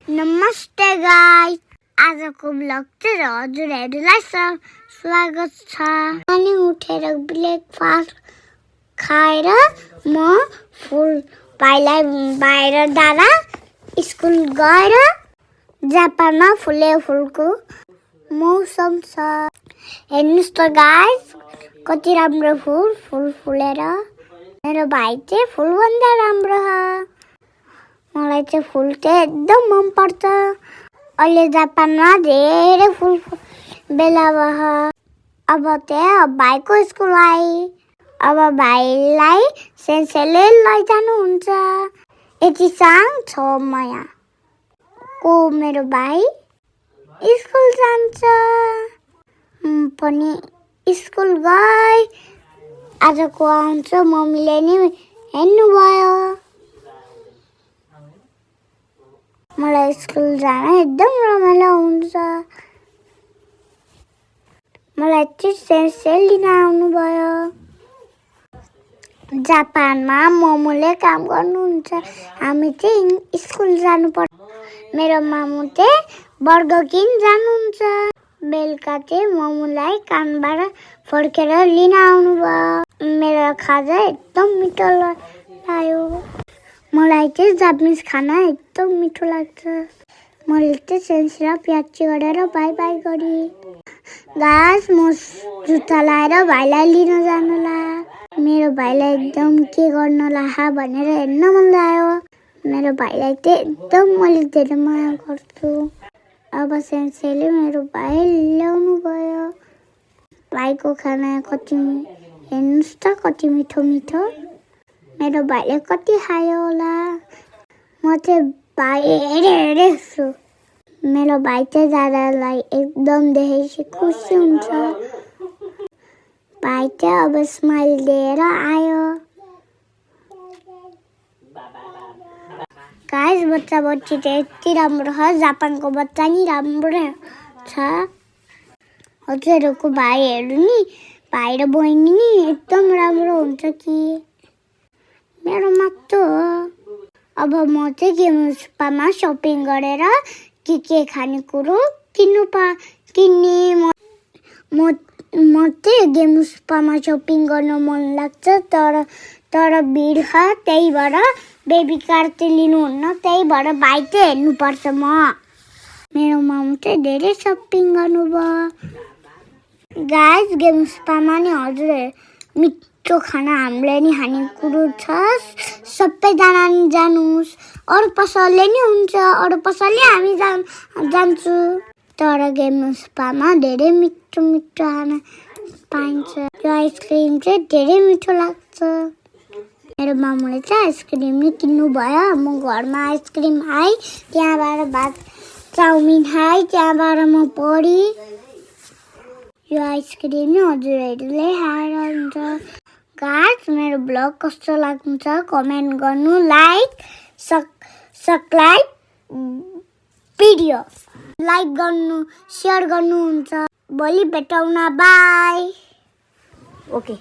नमस्ते गाइस, आजको ब्लग चाहिँ हजुरहरूलाई स्वागत छ। अनि उठेर ब्रेकफास्ट खाएर म भाइलाई बाहिर डाँडा स्कुल गएर जापानमा फुलको मौसम छ। हेर्नुस् त गाइस, कति राम्रो फुल फुलेर। मेरो भाइ चाहिँ फुलभन्दा राम्रो हो। मलाई चाहिँ फुल चाहिँ एकदम मन पर्छ। अहिले जापानमा धेरै फुल बेला भयो। अब चाहिँ भाइको स्कुल आए। अब भाइलाई सेन्सेले लैजानुहुन्छ। यति साङ छ माया को मेरो भाइ स्कुल जान्छ। पनि स्कुल गए। आजको आउँछ मम्मीले नि हेर्नुभयो। मलाई स्कुल जान एकदम रमाइलो हुन्छ। मलाई चाहिँ सेन्से लिन आउनुभयो। जापानमा मोमोले काम गर्नुहुन्छ। हामी चाहिँ स्कुल जानुपर्छ। मेरो मामु चाहिँ बर्गर किङ जानुहुन्छ। बेलुका चाहिँ मोमोलाई कामबाट फर्केर लिन आउनुभयो। मेरो खाजा एकदम मिठो लाग्यो। मलाई चाहिँ जापानिज खाना एकदम मिठो लाग्छ। मैले चाहिँ सेन्से र प्याज गरेर बाई बाई गरेँ। गाइस, म जुत्ता लाएर भाइलाई लिन जानुला। मेरो भाइलाई एकदम के गर्नुला भनेर हेर्न मन लाग्यो। मेरो भाइलाई चाहिँ एकदम मैले धेरै माया गर्छु। अब सेन्सेले मेरो भाइ ल्याउनु भयो। भाइको खाना कति हेर्नुहोस् त, कति मिठो मिठो। मेरो भाइले कति खायो होला। म चाहिँ भाइ हेरे छु। मेरो भाइ चाहिँ दादालाई एकदम देखेपछि खुसी हुन्छ। भाइ चाहिँ अब स्माइल दिएर आयो। गाइस, बच्ची चाहिँ यति राम्रो छ। जापानको बच्चा नि राम्रो छ। हजुरहरूको भाइहरू नि, भाइ र बहिनी नि एकदम राम्रो हुन्छ कि मेरो मात्र हो। अब म चाहिँ गेमस्पामा सपिङ गरेर के खानेकुरो किन्ने। म चाहिँ गेमस्पामा सपिङ गर्न मन लाग्छ। तर भिड छ, त्यही भएर बेबी कार चाहिँ लिनुहुन्न। त्यही भएर भाइ चाहिँ हेर्नुपर्छ। मेरो मामु चाहिँ धेरै सपिङ गर्नुभयो। गाइस, गेमस्पामा नि हजुर मिठो खाना हामीले नि खानेकुरो छ। सबैजना नि जानुहोस्। अरू पसलले नि हुन्छ, अरू पसलले हामी जान्छु। तर गेमस्पामा धेरै मिठो खाना पाइन्छ। त्यो आइसक्रिम चाहिँ धेरै मिठो लाग्छ। मेरो मामुले चाहिँ आइसक्रिम नि किन्नु भयो। म घरमा आइसक्रिम खाएँ। त्यहाँबाट भात चाउमिन खाएँ। त्यहाँबाट म पढेँ। यो आइसक्रिम नि हजुरहरूले खाएर हुन्छ। गाइस, मेरो ब्लग कस्तो लाग्छ कमेन्ट गर्नु। लाइक सब्स्क्राइब भिडियो लाइक गर्नु, सेयर गर्नुहुन्छ। भोलि भेटौँ न। बाई। ओके।